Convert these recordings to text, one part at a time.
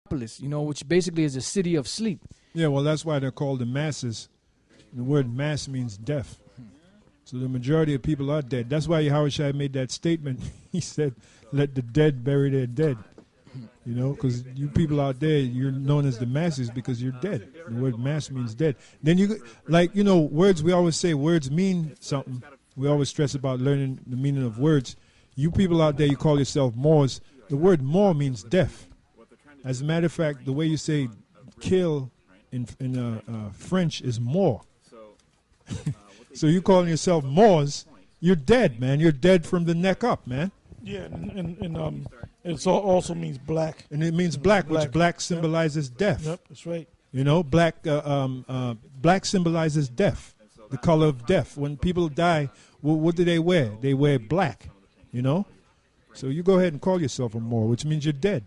metropolis, which basically is a city of sleep. Yeah, well, that's why they're called the masses. The word mass means death. So the majority of people are dead. That's why Yahweh Shai made that statement. He said, let the dead bury their dead. Because you people out there, you're known as the masses because you're dead. The word mass means dead. Then words, we always say words mean something. We always stress about learning the meaning of words. You people out there, you call yourself Moors. The word Moor means death. As a matter of fact, the way you say kill in French is mort. So you calling yourself Moors, you're dead, man. You're dead from the neck up, man. Yeah, and it also means black. And it means black, which black symbolizes death. Yep, that's right. Black symbolizes death, the color of death. When people die, what do they wear? They wear black, So you go ahead and call yourself a Moor, which means you're dead.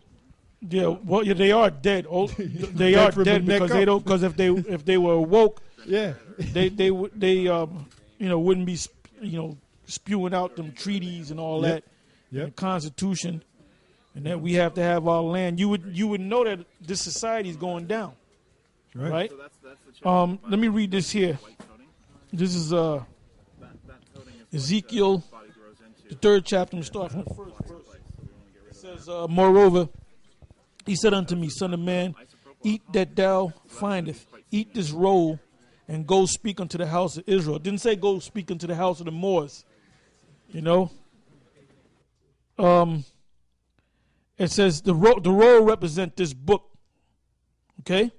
Yeah, well, they are dead. They are dead because they don't. Because if they were awoke, yeah, they wouldn't be spewing out them treaties and all that, the Constitution, and that we have to have our land. You would know that this society is going down, right? So let me read this here. This is Ezekiel, the 3rd chapter. We start from the 1st verse. It says, "Moreover, he said unto me, Son of man, eat that thou findest, eat this roll, and go speak unto the house of Israel." It didn't say go speak unto the house of the Moors. It says the roll represent this book. Okay?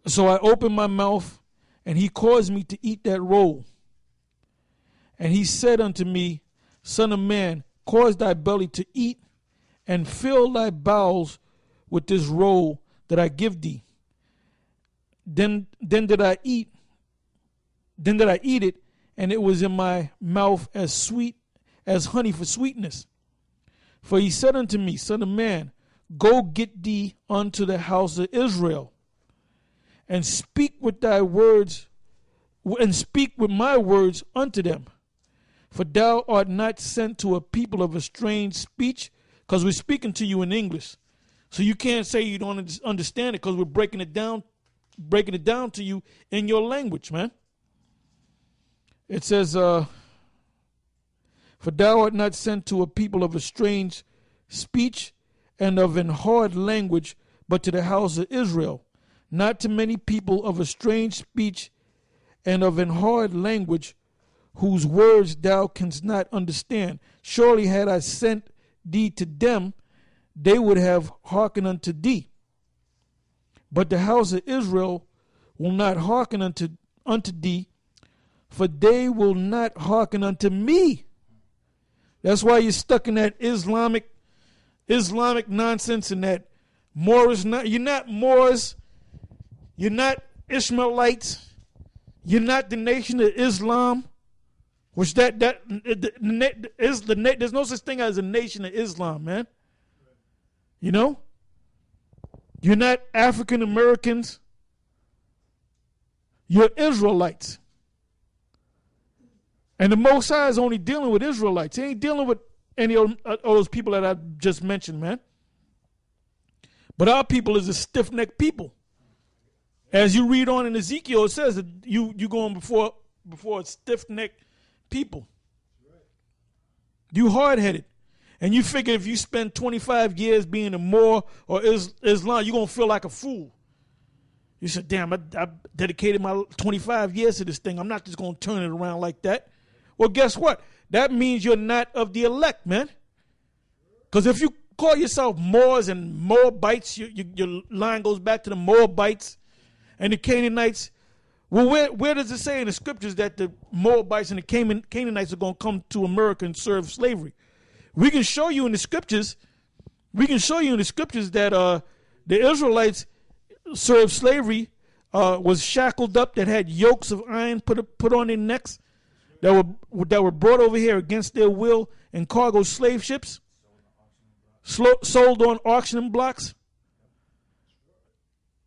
So I opened my mouth, and he caused me to eat that roll. And he said unto me, Son of man, cause thy belly to eat, and fill thy bowels with this roll that I give thee. Then did I eat it, and it was in my mouth as sweet as honey for sweetness. For he said unto me, Son of man, go get thee unto the house of Israel, and speak with thy words, and speak with my words unto them. For thou art not sent to a people of a strange speech, because we're speaking to you in English. So you can't say you don't understand it, because we're breaking it down to you in your language, man. It says, for thou art not sent to a people of a strange speech and of an hard language, but to the house of Israel. Not to many people of a strange speech and of an hard language, whose words thou canst not understand. Surely had I sent thee to them, they would have hearkened unto thee. But the house of Israel will not hearken unto thee, for they will not hearken unto me. That's why you're stuck in that Islamic nonsense and that Moorish. You're not Moors. You're not Ishmaelites. You're not the nation of Islam. Which there's no such thing as a nation of Islam, man. You're not African Americans. You're Israelites. And the Most High is only dealing with Israelites. He ain't dealing with any of those people that I just mentioned, man. But our people is a stiff-necked people. As you read on in Ezekiel, it says that you going before a stiff-necked people. You hard-headed. And you figure if you spend 25 years being a Moor or Islam, you're going to feel like a fool. You said, damn, I dedicated my 25 years to this thing. I'm not just going to turn it around like that. Well, guess what? That means you're not of the elect, man. Because if you call yourself Moors and Moabites, your line goes back to the Moabites and the Canaanites. Well, where does it say in the scriptures that the Moabites and the Canaanites are going to come to America and serve slavery? We can show you in the scriptures. That the Israelites served slavery, was shackled up, that had yokes of iron put on their necks, that were brought over here against their will in cargo slave ships, sold on auction blocks.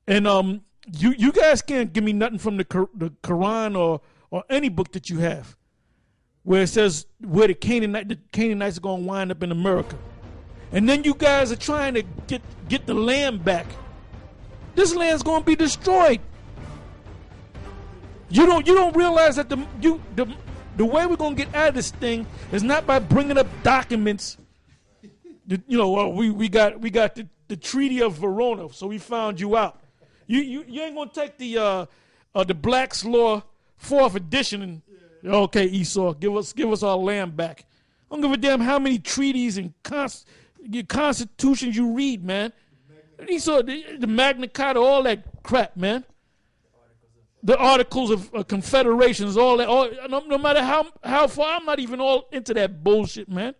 And you guys can't give me nothing from the Quran or any book that you have where it says where the Canaanites are going to wind up in America. And then you guys are trying to get the land back. This land's going to be destroyed. You don't realize that the way we're going to get out of this thing is not by bringing up documents. We got the Treaty of Verona, so we found you out. You ain't going to take the Black's Law 4th edition and okay, Esau, give us our land back. I don't give a damn how many treaties and constitutions you read, man. Esau, the Magna Carta, all that crap, man. The Articles of Confederations, all that. No matter how far, I'm not even all into that bullshit, man.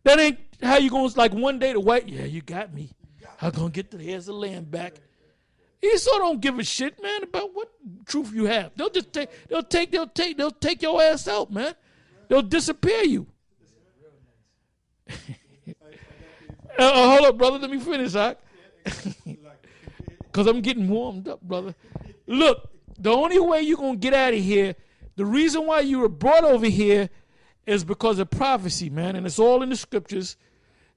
That ain't how you going to, like, one day the white, yeah, you got me. I'm going to here's the land back. Esau don't give a shit, man, about what truth you have. They'll take your ass out, man. They'll disappear you. Hold up, brother. Let me finish, Doc. Because I'm getting warmed up, brother. Look, the only way you're going to get out of here, the reason why you were brought over here is because of prophecy, man. And it's all in the scriptures.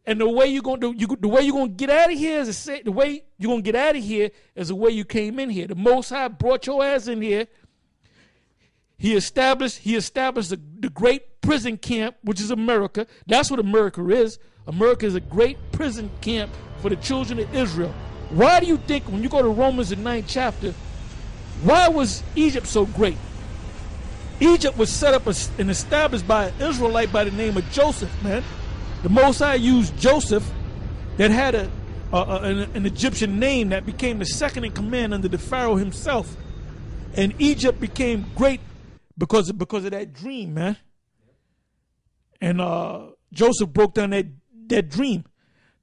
And the way you're going to get out of here is the way you're going to get out of here is the way you came in here. The Most High brought your ass in here. He established the great prison camp, which is America. That's what America is. America is a great prison camp for the children of Israel. Why do you think when you go to Romans the 9th chapter, why was Egypt so great? Egypt was set up and established by an Israelite by the name of Joseph, man. The Most High used Joseph that had an Egyptian name that became the second in command under the Pharaoh himself. And Egypt became great because of that dream, man. And Joseph broke down that dream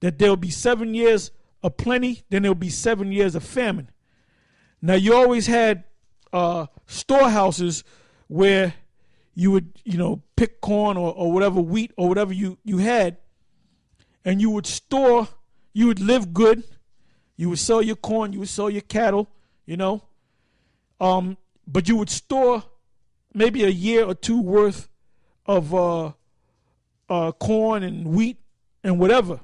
that there will be 7 years of plenty, then there will be 7 years of famine. Now, you always had storehouses where you would, pick corn or whatever, wheat or whatever you had, and you would store, you would live good. You would sell your corn, you would sell your cattle, but you would store maybe a year or two worth of corn and wheat and whatever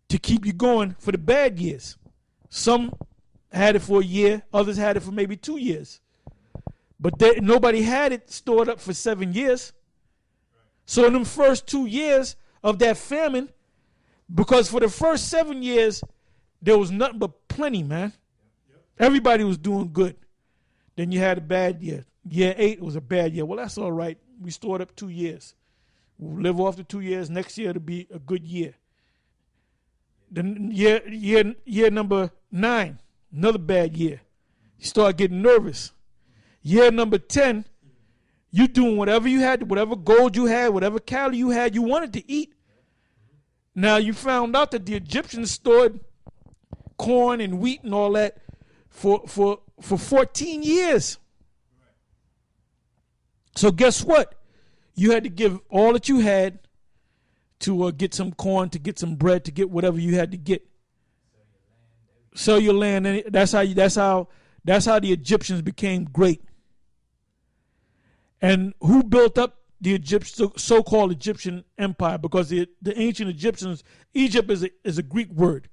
to keep you going for the bad years. Some had it for a year, others had it for maybe 2 years. But nobody had it stored up for 7 years. So in them first 2 years of that famine, because for the first 7 years, there was nothing but plenty, man. Everybody was doing good. Then you had a bad year. Year 8 was a bad year. Well, that's all right. We stored up 2 years. We'll live off the 2 years. Next year it'll be a good year. Then year number 9, another bad year. You start getting nervous. Year number 10, you doing whatever you had, whatever gold you had, whatever cattle you had, you wanted to eat. Now you found out that the Egyptians stored corn and wheat and all that for 14 years. So guess what? You had to give all that you had to get some corn, to get some bread, to get whatever you had to get. Sell your land. And that's how the Egyptians became great. And who built up the so-called Egyptian empire? Because the ancient Egyptians, Egypt is a Greek word.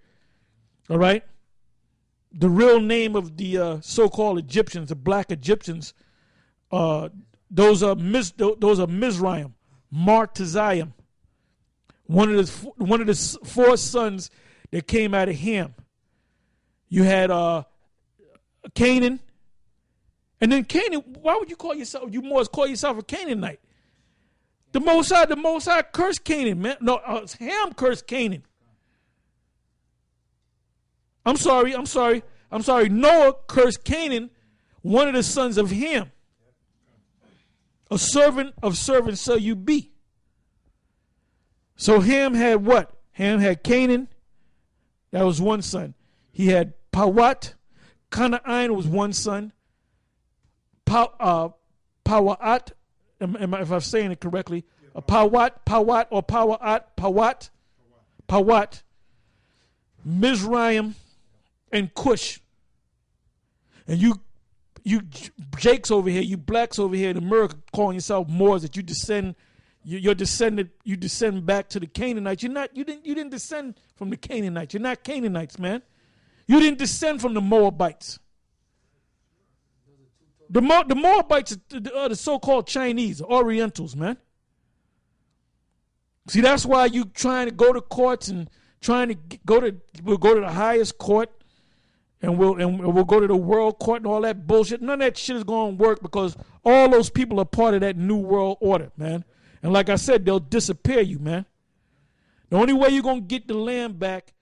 All right? The real name of the so-called Egyptians, the black Egyptians, those are Mizraim, Martizayim. One of the 4 sons that came out of Ham. You had Canaan. And then Canaan, why would you call yourself, you must call yourself a Canaanite? The Most High cursed Canaan, man. No, Ham cursed Canaan. I'm sorry. Noah cursed Canaan, one of the sons of Ham. A servant of servants shall you be. So Ham had what? Ham had Canaan. That was one son. He had Pawat. Canaan was one son. Pawat, if I'm saying it correctly, Pawat, Mizraim, and Cush. And you Jakes over here, you blacks over here in America calling yourself Moors, that you descend, you're descended. You descend back to the Canaanites. You're not. You didn't descend from the Canaanites. You're not Canaanites, man. You didn't descend from the Moabites. The Moabites are the so-called Chinese, Orientals, man. See, that's why you trying to go to courts and trying to we'll go to the highest court, and we'll go to the world court and all that bullshit. None of that shit is going to work because all those people are part of that new world order, man. And like I said, they'll disappear you, man. The only way you're going to get the land back